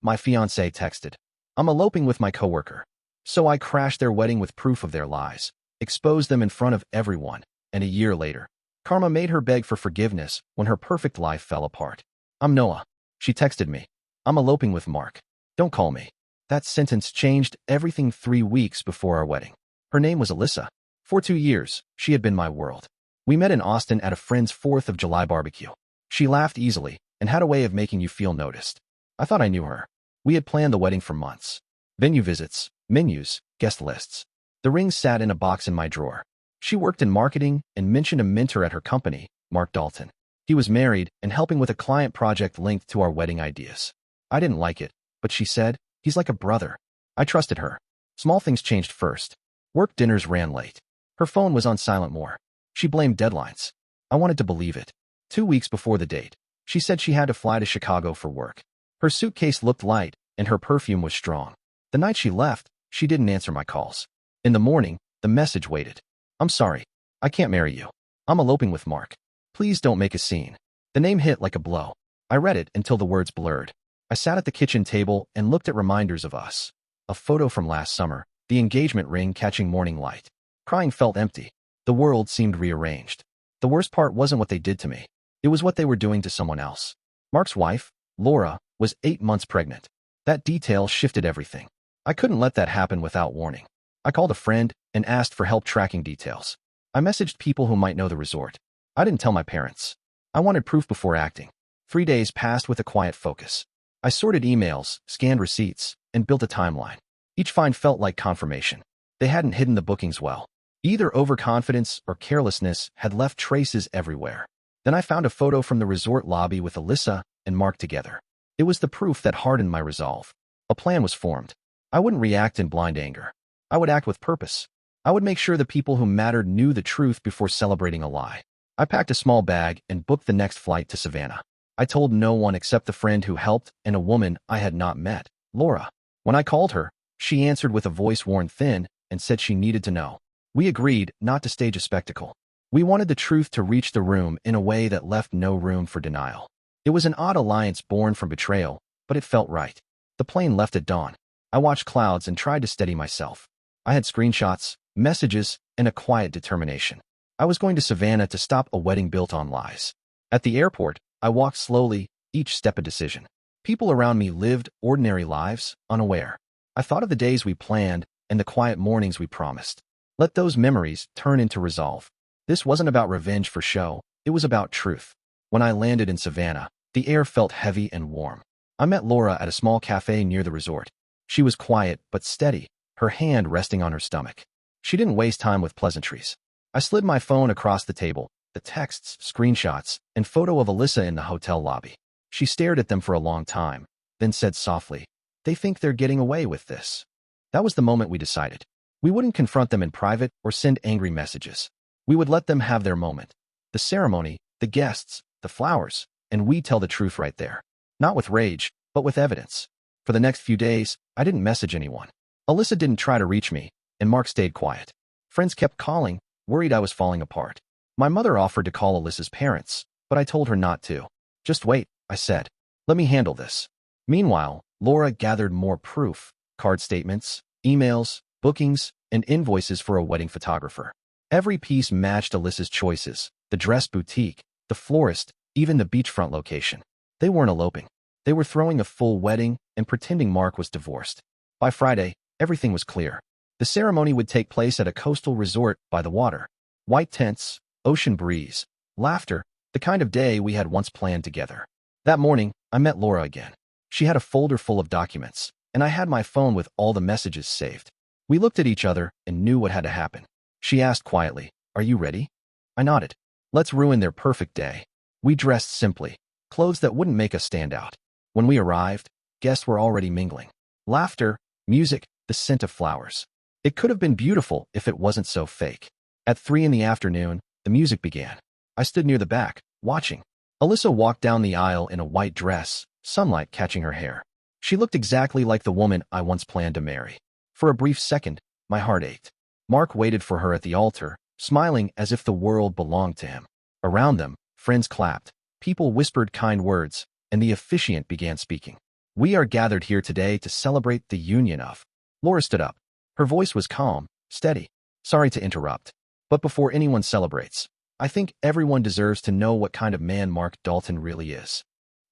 my fiancé texted. I'm eloping with my coworker. So I crashed their wedding with proof of their lies, exposed them in front of everyone, and a year later, karma made her beg for forgiveness when her perfect life fell apart. I'm Noah. She texted me. I'm eloping with Mark. Don't call me. That sentence changed everything 3 weeks before our wedding. Her name was Alyssa. For 2 years, she had been my world. We met in Austin at a friend's 4th of July barbecue. She laughed easily and had a way of making you feel noticed. I thought I knew her. We had planned the wedding for months. Venue visits, menus, guest lists. The ring sat in a box in my drawer. She worked in marketing and mentioned a mentor at her company, Mark Dalton. He was married and helping with a client project linked to our wedding ideas. I didn't like it, but she said, he's like a brother. I trusted her. Small things changed first. Work dinners ran late. Her phone was on silent more. She blamed deadlines. I wanted to believe it. 2 weeks before the date, she said she had to fly to Chicago for work. Her suitcase looked light, and her perfume was strong. The night she left, she didn't answer my calls. In the morning, the message waited. I'm sorry. I can't marry you. I'm eloping with Mark. Please don't make a scene. The name hit like a blow. I read it until the words blurred. I sat at the kitchen table and looked at reminders of us. A photo from last summer, the engagement ring catching morning light. Crying felt empty. The world seemed rearranged. The worst part wasn't what they did to me. It was what they were doing to someone else. Mark's wife, Laura, was 8 months pregnant. That detail shifted everything. I couldn't let that happen without warning. I called a friend and asked for help tracking details. I messaged people who might know the resort. I didn't tell my parents. I wanted proof before acting. 3 days passed with a quiet focus. I sorted emails, scanned receipts, and built a timeline. Each find felt like confirmation. They hadn't hidden the bookings well. Either overconfidence or carelessness had left traces everywhere. Then I found a photo from the resort lobby with Alyssa and Mark together. It was the proof that hardened my resolve. A plan was formed. I wouldn't react in blind anger. I would act with purpose. I would make sure the people who mattered knew the truth before celebrating a lie. I packed a small bag and booked the next flight to Savannah. I told no one except the friend who helped and a woman I had not met, Laura. When I called her, she answered with a voice worn thin and said she needed to know. We agreed not to stage a spectacle. We wanted the truth to reach the room in a way that left no room for denial. It was an odd alliance born from betrayal, but it felt right. The plane left at dawn. I watched clouds and tried to steady myself. I had screenshots, messages, and a quiet determination. I was going to Savannah to stop a wedding built on lies. At the airport, I walked slowly, each step a decision. People around me lived ordinary lives, unaware. I thought of the days we planned and the quiet mornings we promised. Let those memories turn into resolve. This wasn't about revenge for show, it was about truth. When I landed in Savannah, the air felt heavy and warm. I met Laura at a small cafe near the resort. She was quiet but steady, her hand resting on her stomach. She didn't waste time with pleasantries. I slid my phone across the table, the texts, screenshots, and photo of Alyssa in the hotel lobby. She stared at them for a long time, then said softly, "They think they're getting away with this." That was the moment we decided. We wouldn't confront them in private or send angry messages. We would let them have their moment. The ceremony, the guests, the flowers, and we'd tell the truth right there. Not with rage, but with evidence. For the next few days, I didn't message anyone. Alyssa didn't try to reach me, and Mark stayed quiet. Friends kept calling, worried I was falling apart. My mother offered to call Alyssa's parents, but I told her not to. Just wait, I said. Let me handle this. Meanwhile, Laura gathered more proof, card statements, emails, bookings, and invoices for a wedding photographer. Every piece matched Alyssa's choices, the dress boutique, the florist, even the beachfront location. They weren't eloping. They were throwing a full wedding and pretending Mark was divorced. By Friday, everything was clear. The ceremony would take place at a coastal resort by the water. White tents, ocean breeze, laughter, the kind of day we had once planned together. That morning, I met Laura again. She had a folder full of documents, and I had my phone with all the messages saved. We looked at each other and knew what had to happen. She asked quietly, "Are you ready?" I nodded. Let's ruin their perfect day. We dressed simply, clothes that wouldn't make us stand out. When we arrived, guests were already mingling. Laughter, music, the scent of flowers. It could have been beautiful if it wasn't so fake. At 3 in the afternoon, the music began. I stood near the back, watching. Alyssa walked down the aisle in a white dress, sunlight catching her hair. She looked exactly like the woman I once planned to marry. For a brief second, my heart ached. Mark waited for her at the altar, smiling as if the world belonged to him. Around them, friends clapped, people whispered kind words, and the officiant began speaking. We are gathered here today to celebrate the union of. Laura stood up. Her voice was calm, steady. Sorry to interrupt. But before anyone celebrates, I think everyone deserves to know what kind of man Mark Dalton really is.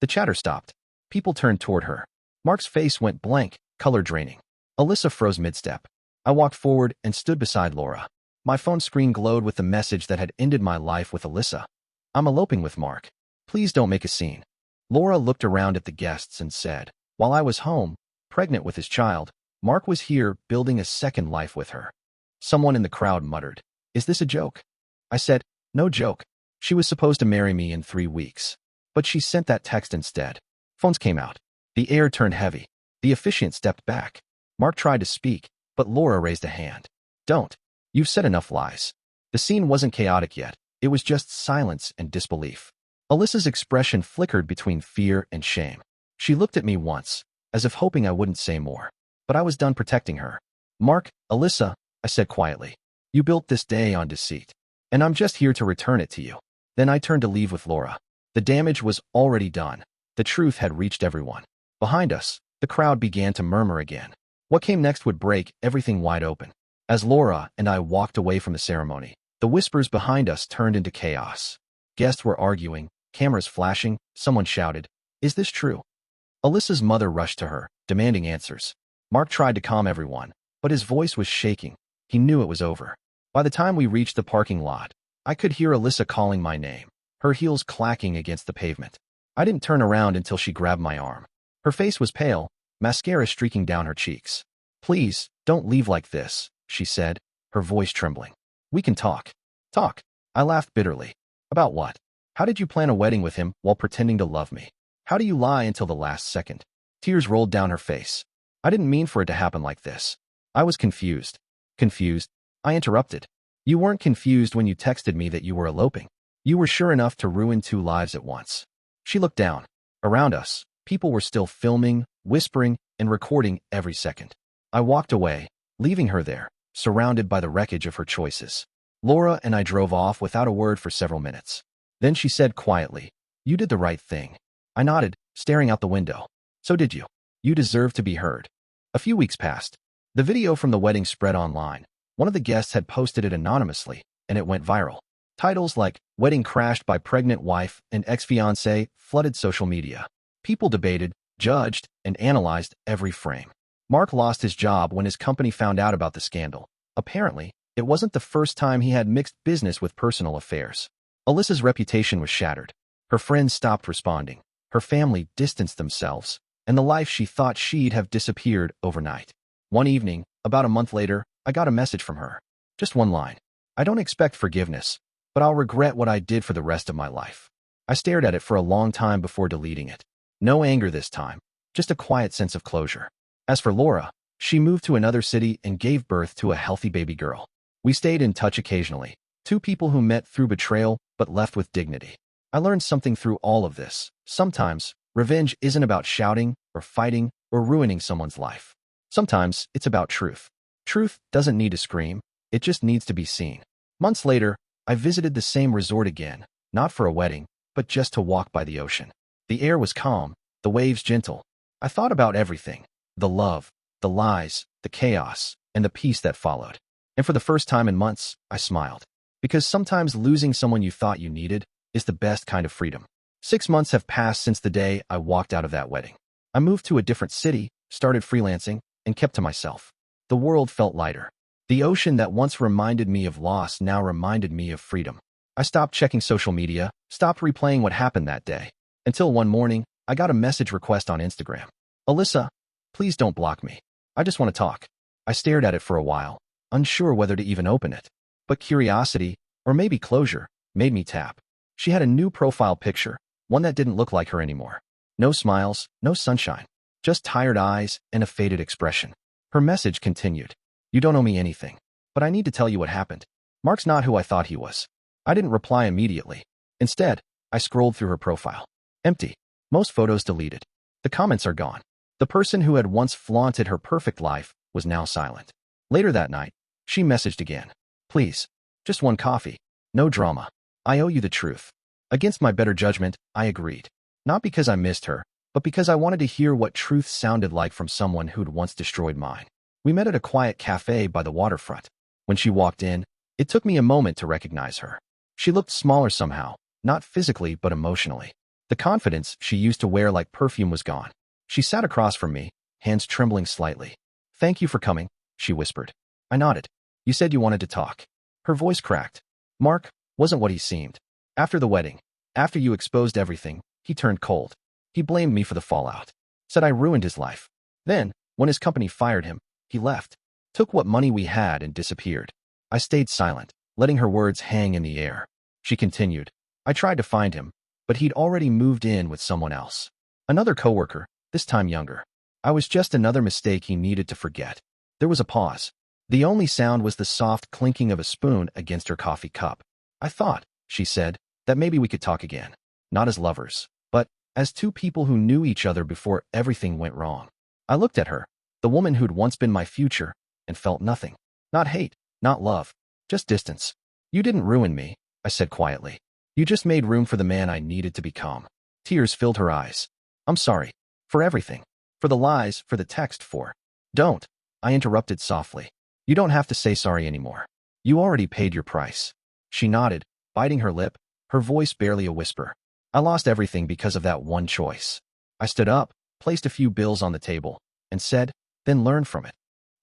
The chatter stopped. People turned toward her. Mark's face went blank, color draining. Alyssa froze mid-step. I walked forward and stood beside Laura. My phone screen glowed with the message that had ended my life with Alyssa. I'm eloping with Mark. Please don't make a scene. Laura looked around at the guests and said, while I was home, pregnant with his child, Mark was here building a second life with her. Someone in the crowd muttered, is this a joke? I said, no joke. She was supposed to marry me in 3 weeks. But she sent that text instead. Phones came out. The air turned heavy. The officiant stepped back. Mark tried to speak, but Laura raised a hand. Don't. You've said enough lies. The scene wasn't chaotic yet. It was just silence and disbelief. Alyssa's expression flickered between fear and shame. She looked at me once, as if hoping I wouldn't say more. But I was done protecting her. Mark, Alyssa, I said quietly, you built this day on deceit. And I'm just here to return it to you. Then I turned to leave with Laura. The damage was already done. The truth had reached everyone. Behind us, the crowd began to murmur again. What came next would break everything wide open. As Laura and I walked away from the ceremony, the whispers behind us turned into chaos. Guests were arguing, cameras flashing, someone shouted, is this true? Alyssa's mother rushed to her, demanding answers. Mark tried to calm everyone, but his voice was shaking. He knew it was over. By the time we reached the parking lot, I could hear Alyssa calling my name, her heels clacking against the pavement. I didn't turn around until she grabbed my arm. Her face was pale, mascara streaking down her cheeks. Please, don't leave like this, she said, her voice trembling. We can talk. Talk. I laughed bitterly. About what? How did you plan a wedding with him while pretending to love me? How do you lie until the last second? Tears rolled down her face. I didn't mean for it to happen like this. I was confused. Confused? I interrupted. You weren't confused when you texted me that you were eloping. You were sure enough to ruin 2 lives at once. She looked down. Around us, people were still filming, whispering, and recording every second. I walked away, leaving her there, surrounded by the wreckage of her choices. Laura and I drove off without a word for several minutes. Then she said quietly, you did the right thing. I nodded, staring out the window. So did you. You deserve to be heard. A few weeks passed. The video from the wedding spread online. One of the guests had posted it anonymously, and it went viral. Titles like Wedding Crashed by Pregnant Wife and Ex-Fiancée flooded social media. People debated, judged, and analyzed every frame. Mark lost his job when his company found out about the scandal. Apparently, it wasn't the first time he had mixed business with personal affairs. Alyssa's reputation was shattered. Her friends stopped responding. Her family distanced themselves, and the life she thought she'd have disappeared overnight. One evening, about a month later, I got a message from her. Just one line. I don't expect forgiveness, but I'll regret what I did for the rest of my life. I stared at it for a long time before deleting it. No anger this time, just a quiet sense of closure. As for Laura, she moved to another city and gave birth to a healthy baby girl. We stayed in touch occasionally, 2 people who met through betrayal but left with dignity. I learned something through all of this. Sometimes, revenge isn't about shouting or fighting or ruining someone's life. Sometimes, it's about truth. Truth doesn't need to scream, it just needs to be seen. Months later, I visited the same resort again, not for a wedding, but just to walk by the ocean. The air was calm, the waves gentle. I thought about everything. The love, the lies, the chaos, and the peace that followed. And for the first time in months, I smiled. Because sometimes losing someone you thought you needed is the best kind of freedom. 6 months have passed since the day I walked out of that wedding. I moved to a different city, started freelancing, and kept to myself. The world felt lighter. The ocean that once reminded me of loss now reminded me of freedom. I stopped checking social media, stopped replaying what happened that day. Until one morning, I got a message request on Instagram. Alyssa, please don't block me. I just want to talk. I stared at it for a while, unsure whether to even open it. But curiosity, or maybe closure, made me tap. She had a new profile picture, one that didn't look like her anymore. No smiles, no sunshine, just tired eyes and a faded expression. Her message continued. You don't owe me anything, but I need to tell you what happened. Mark's not who I thought he was. I didn't reply immediately. Instead, I scrolled through her profile. Empty. Most photos deleted. The comments are gone. The person who had once flaunted her perfect life was now silent. Later that night, she messaged again. Please, just one coffee. No drama. I owe you the truth. Against my better judgment, I agreed. Not because I missed her, but because I wanted to hear what truth sounded like from someone who'd once destroyed mine. We met at a quiet cafe by the waterfront. When she walked in, it took me a moment to recognize her. She looked smaller somehow, not physically but emotionally. The confidence she used to wear like perfume was gone. She sat across from me, hands trembling slightly. "Thank you for coming," she whispered. I nodded. "You said you wanted to talk." Her voice cracked. Mark wasn't what he seemed. After the wedding, after you exposed everything, he turned cold. He blamed me for the fallout. Said I ruined his life. Then, when his company fired him, he left. Took what money we had and disappeared. I stayed silent, letting her words hang in the air. She continued. I tried to find him, but he'd already moved in with someone else. Another coworker, this time younger. I was just another mistake he needed to forget. There was a pause. The only sound was the soft clinking of a spoon against her coffee cup. I thought, she said, that maybe we could talk again. Not as lovers, but as two people who knew each other before everything went wrong. I looked at her, the woman who'd once been my future, and felt nothing. Not hate, not love, just distance. You didn't ruin me, I said quietly. You just made room for the man I needed to become. Tears filled her eyes. I'm sorry. For everything. For the lies, for the text, for... Don't. I interrupted softly. You don't have to say sorry anymore. You already paid your price. She nodded, biting her lip, her voice barely a whisper. I lost everything because of that one choice. I stood up, placed a few bills on the table, and said, then learn from it.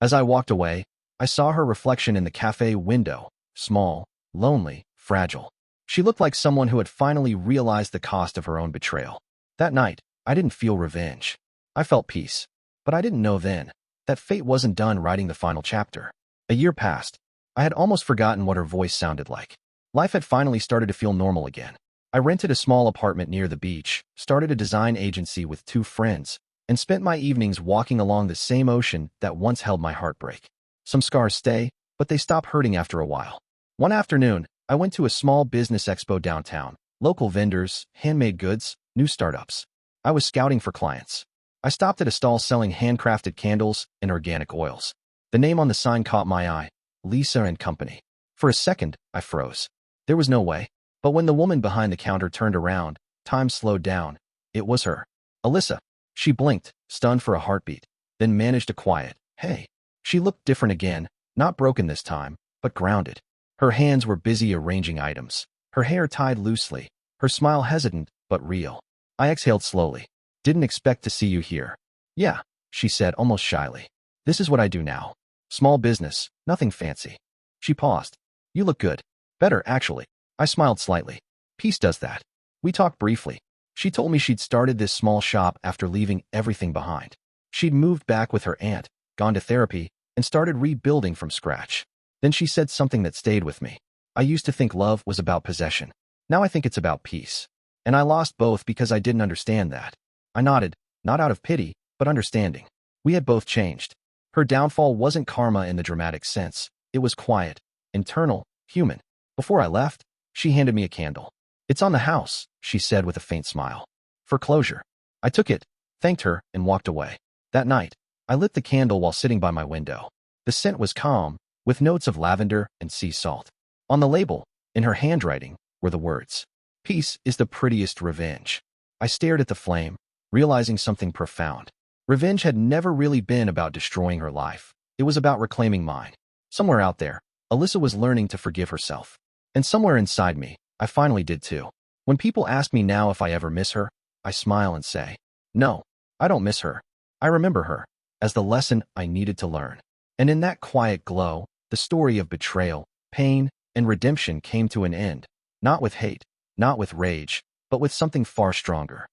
As I walked away, I saw her reflection in the cafe window, small, lonely, fragile. She looked like someone who had finally realized the cost of her own betrayal. That night, I didn't feel revenge. I felt peace. But I didn't know then that fate wasn't done writing the final chapter. A year passed. I had almost forgotten what her voice sounded like. Life had finally started to feel normal again. I rented a small apartment near the beach, started a design agency with 2 friends, and spent my evenings walking along the same ocean that once held my heartbreak. Some scars stay, but they stop hurting after a while. One afternoon, I went to a small business expo downtown. Local vendors, handmade goods, new startups. I was scouting for clients. I stopped at a stall selling handcrafted candles and organic oils. The name on the sign caught my eye, Lisa and Company. For a second, I froze. There was no way. But when the woman behind the counter turned around, time slowed down. It was her. Alyssa. She blinked, stunned for a heartbeat, then managed a quiet, hey. She looked different again, not broken this time, but grounded. Her hands were busy arranging items, her hair tied loosely, her smile hesitant but real. I exhaled slowly. Didn't expect to see you here. Yeah, she said almost shyly. This is what I do now. Small business, nothing fancy. She paused. You look good. Better, actually. I smiled slightly. Peace does that. We talked briefly. She told me she'd started this small shop after leaving everything behind. She'd moved back with her aunt, gone to therapy, and started rebuilding from scratch. Then she said something that stayed with me. I used to think love was about possession. Now I think it's about peace. And I lost both because I didn't understand that. I nodded, not out of pity, but understanding. We had both changed. Her downfall wasn't karma in the dramatic sense. It was quiet, internal, human. Before I left, she handed me a candle. It's on the house, she said with a faint smile. For closure. I took it, thanked her, and walked away. That night, I lit the candle while sitting by my window. The scent was calm, with notes of lavender and sea salt. On the label, in her handwriting, were the words, "Peace is the prettiest revenge." I stared at the flame, realizing something profound. Revenge had never really been about destroying her life. It was about reclaiming mine. Somewhere out there, Alyssa was learning to forgive herself. And somewhere inside me, I finally did too. When people ask me now if I ever miss her, I smile and say, no, I don't miss her. I remember her as the lesson I needed to learn. And in that quiet glow, the story of betrayal, pain, and redemption came to an end. Not with hate, not with rage, but with something far stronger.